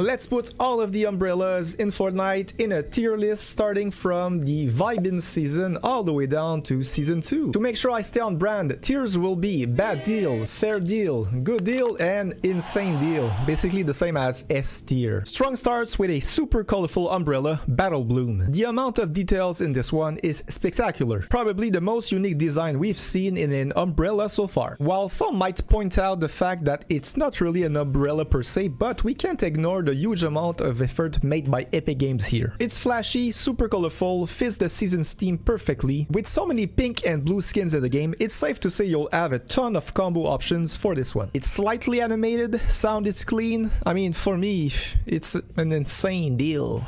Let's put all of the umbrellas in Fortnite in a tier list starting from the Vibin season all the way down to season 2. To make sure I stay on brand, tiers will be bad deal, fair deal, good deal, and insane deal. Basically the same as S tier. Strong starts with a super colorful umbrella, Battle Bloom. The amount of details in this one is spectacular. Probably the most unique design we've seen in an umbrella so far. While some might point out the fact that it's not really an umbrella per se, but we can't ignore the huge amount of effort made by Epic Games here. It's flashy, super colorful, fits the season's theme perfectly. With so many pink and blue skins in the game, it's safe to say you'll have a ton of combo options for this one. It's slightly animated, sound is clean. I mean, for me, it's an insane deal.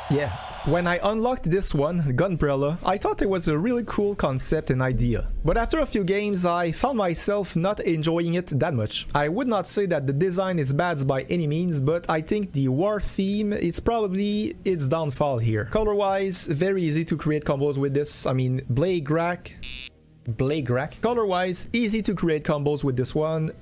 Yeah. When I unlocked this one, Gunbrella, I thought it was a really cool concept and idea. But after a few games, I found myself not enjoying it that much. I would not say that the design is bad by any means, but I think the war theme is probably its downfall here. Color-wise, very easy to create combos with this. I mean, Blade Rack. Color-wise, easy to create combos with this one.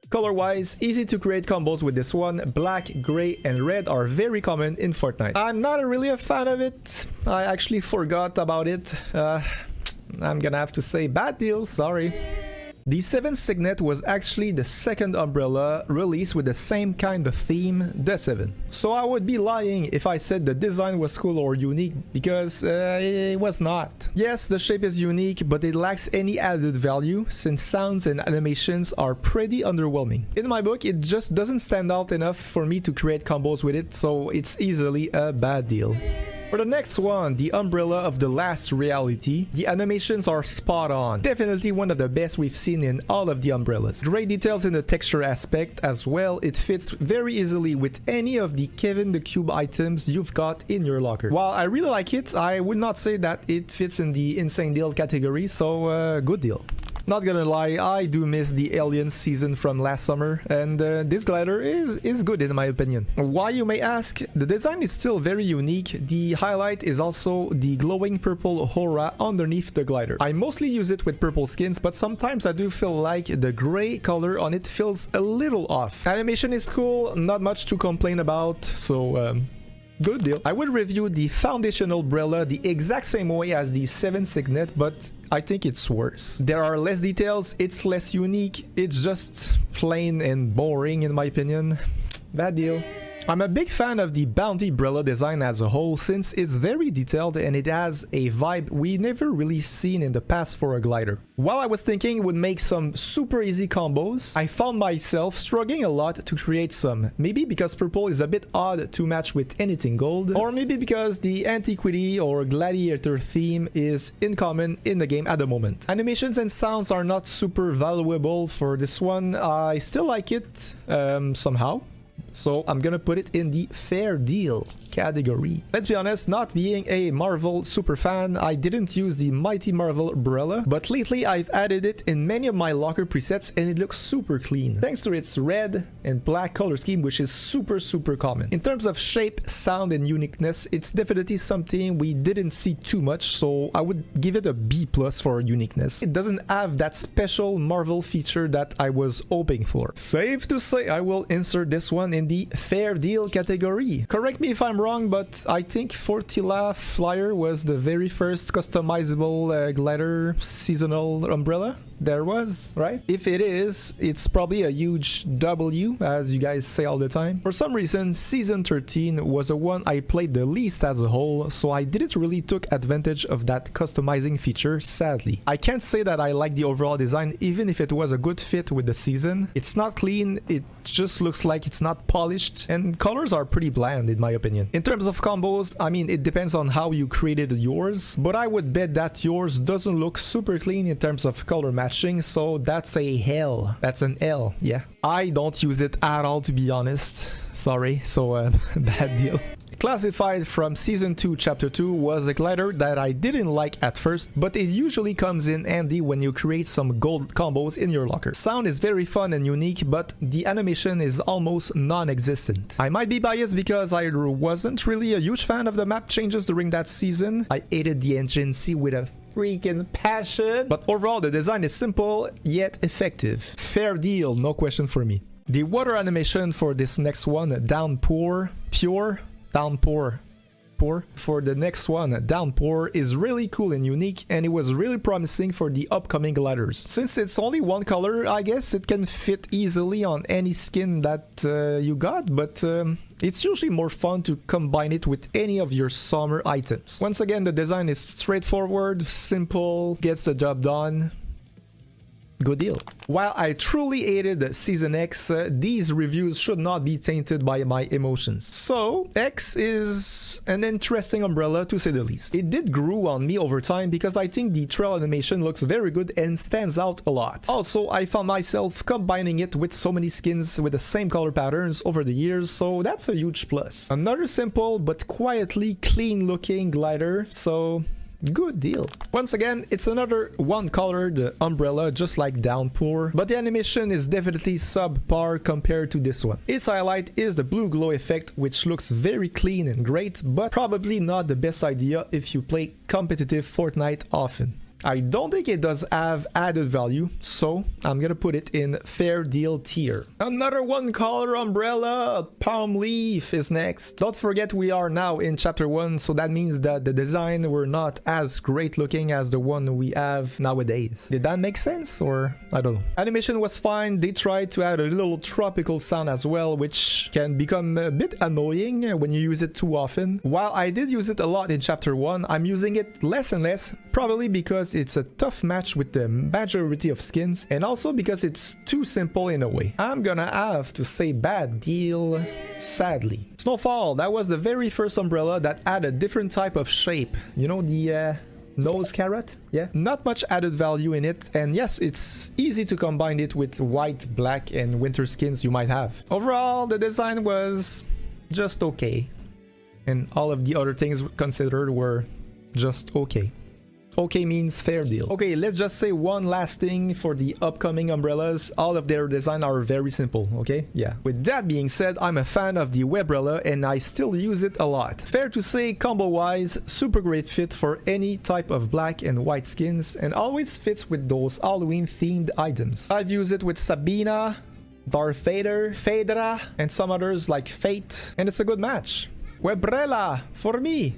Color-wise, easy to create combos with this one. Black, gray, and red are very common in Fortnite. I'm not really a fan of it. I actually forgot about it. I'm gonna have to say bad deal, sorry. The 7 Signet was actually the second umbrella released with the same kind of theme, the 7. So I would be lying if I said the design was cool or unique, because it was not. Yes, the shape is unique, but it lacks any added value since sounds and animations are pretty underwhelming. In my book, it just doesn't stand out enough for me to create combos with it, so it's easily a bad deal. For the next one, the Umbrella of the Last Reality, the animations are spot on. Definitely one of the best we've seen in all of the umbrellas. Great details in the texture aspect as well. It fits very easily with any of the Kevin the Cube items you've got in your locker. While I really like it, I would not say that it fits in the insane deal category, so good deal. Not gonna lie, I do miss the Aliens season from last summer, and this glider is good in my opinion. Why, you may ask? The design is still very unique. The highlight is also the glowing purple aura underneath the glider. I mostly use it with purple skins, but sometimes I do feel like the gray color on it feels a little off. Animation is cool, not much to complain about, so good deal. I would review the foundational umbrella the exact same way as the 7 Signet, but I think it's worse. There are less details, it's less unique, it's just plain and boring in my opinion. Bad deal. I'm a big fan of the Bounty umbrella design as a whole since it's very detailed and it has a vibe we never really seen in the past for a glider. While I was thinking it would make some super easy combos, I found myself struggling a lot to create some. Maybe because purple is a bit odd to match with anything gold, or maybe because the Antiquity or Gladiator theme is uncommon in the game at the moment. Animations and sounds are not super valuable for this one. I still like it somehow. So I'm gonna put it in the fair deal category. Let's be honest, not being a Marvel super fan, I didn't use the Mighty Marvel umbrella, but lately I've added it in many of my locker presets and it looks super clean, thanks to its red and black color scheme, which is super common. In terms of shape, sound, and uniqueness, it's definitely something we didn't see too much, so I would give it a B+ for uniqueness. It doesn't have that special Marvel feature that I was hoping for. Safe to say I will insert this one in the fair deal category. Correct me if I'm wrong, but I think Fortilla Flyer was the very first customizable glider seasonal umbrella there was, right? If it is, it's probably a huge W, as you guys say all the time. For some reason, Season 13 was the one I played the least as a whole, so I didn't really took advantage of that customizing feature, sadly. I can't say that I like the overall design, even if it was a good fit with the season. It's not clean, it just looks like it's not polished, and colors are pretty bland in my opinion. In terms of combos, I mean, it depends on how you created yours, but I would bet that yours doesn't look super clean in terms of color matching, so that's a L. That's an L, yeah. I don't use it at all, to be honest. Sorry, so bad deal. Classified from Season 2 Chapter 2 was a glider that I didn't like at first, but it usually comes in handy when you create some gold combos in your locker. Sound is very fun and unique, but the animation is almost non-existent. I might be biased because I wasn't really a huge fan of the map changes during that season. I hated the agency with a freaking passion, but overall the design is simple yet effective. Fair deal, no question for me. The water animation for this next one, Downpour, Pure, Downpour, Pour. For the next one, Downpour, is really cool and unique, and it was really promising for the upcoming gliders. Since it's only one color, I guess it can fit easily on any skin that you got, but it's usually more fun to combine it with any of your summer items. Once again, the design is straightforward, simple, gets the job done. Good deal. While I truly hated Season X, these reviews should not be tainted by my emotions. So, X is an interesting umbrella to say the least. It did grow on me over time because I think the trail animation looks very good and stands out a lot. Also, I found myself combining it with so many skins with the same color patterns over the years, so that's a huge plus. Another simple but quietly clean looking glider, so good deal. Once again, it's another one-colored umbrella just like Downpour, but the animation is definitely subpar compared to this one. Its highlight is the blue glow effect, which looks very clean and great, but probably not the best idea if you play competitive Fortnite often. I don't think it does have added value, so I'm gonna put it in fair deal tier. Another one color umbrella, Palm Leaf, is next. Don't forget we are now in chapter 1, so that means that the design were not as great looking as the one we have nowadays. Did that make sense, or I don't know. Animation was fine. They tried to add a little tropical sound as well, which can become a bit annoying when you use it too often. While I did use it a lot in chapter 1, I'm using it less and less, probably because it's a tough match with the majority of skins, and also because it's too simple in a way. I'm gonna have to say bad deal, sadly. Snowfall, that was the very first umbrella that had a different type of shape. You know, the nose carrot? Yeah. Not much added value in it, and yes, it's easy to combine it with white, black, and winter skins you might have. Overall, the design was just okay, and all of the other things considered were just okay. Okay means fair deal. Okay, let's just say one last thing for the upcoming umbrellas. All of their design are very simple, okay? Yeah. With that being said, I'm a fan of the Webrella and I still use it a lot. Fair to say, combo-wise, super great fit for any type of black and white skins and always fits with those Halloween-themed items. I've used it with Sabina, Darth Vader, Phaedra, and some others like Fate, and it's a good match. Webrella, for me,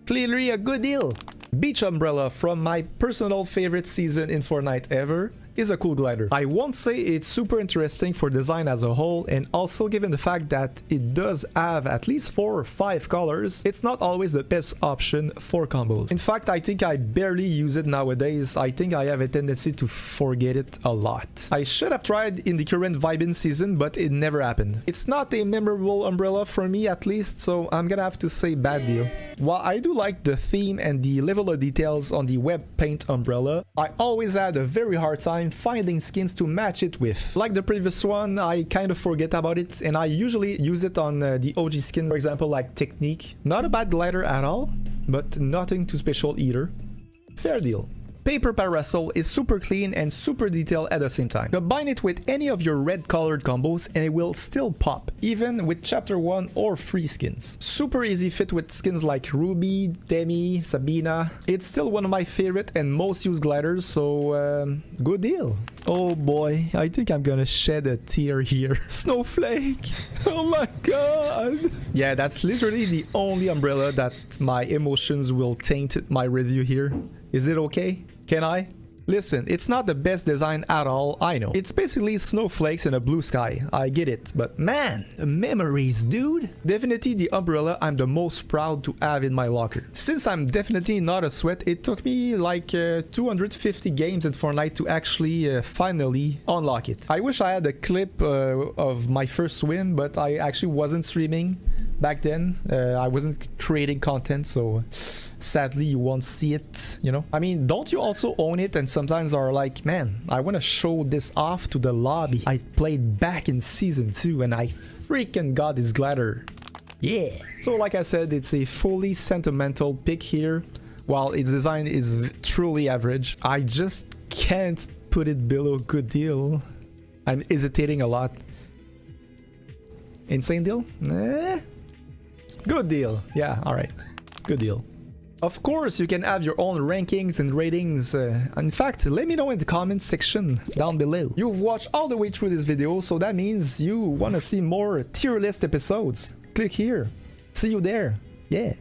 clearly a good deal. Beach Umbrella, from my personal favorite season in Fortnite ever, is a cool glider. I won't say it's super interesting for design as a whole, and also given the fact that it does have at least 4 or 5 colors, it's not always the best option for combos. In fact, I think I barely use it nowadays. I think I have a tendency to forget it a lot. I should have tried in the current Vibin season, but it never happened. It's not a memorable umbrella for me at least, so I'm gonna have to say bad deal. While I do like the theme and the level of details on the web paint umbrella, I always had a very hard time finding skins to match it with. Like the previous one, I kind of forget about it and I usually use it on the OG skin, for example like Technique. Not a bad glider at all, but nothing too special either. Fair deal. Paper Parasol is super clean and super detailed at the same time. Combine it with any of your red colored combos and it will still pop, even with chapter 1 or free skins. Super easy fit with skins like Ruby, Demi, Sabina. It's still one of my favorite and most used gliders, so good deal. Oh boy, I think I'm gonna shed a tear here. Snowflake! Oh my god! Yeah, that's literally the only umbrella that my emotions will taint my review here. Is it okay? Can I? Listen, it's not the best design at all, I know. It's basically snowflakes in a blue sky, I get it, but man, memories, dude! Definitely the umbrella I'm the most proud to have in my locker. Since I'm definitely not a sweat, it took me like 250 games in Fortnite to actually finally unlock it. I wish I had a clip of my first win, but I actually wasn't streaming back then. I wasn't creating content, so sadly you won't see it, you know? I mean, don't you also own it and sometimes are like, man, I want to show this off to the lobby. I played back in season 2 and I freaking got this glider. Yeah. So like I said, it's a fully sentimental pick here. While its design is truly average, I just can't put it below good deal. I'm hesitating a lot. Insane deal? Good deal. Yeah, alright. Good deal. Of course, you can have your own rankings and ratings. In fact, let me know in the comments section down below. You've watched all the way through this video, so that means you want to see more tier list episodes. Click here. See you there. Yeah.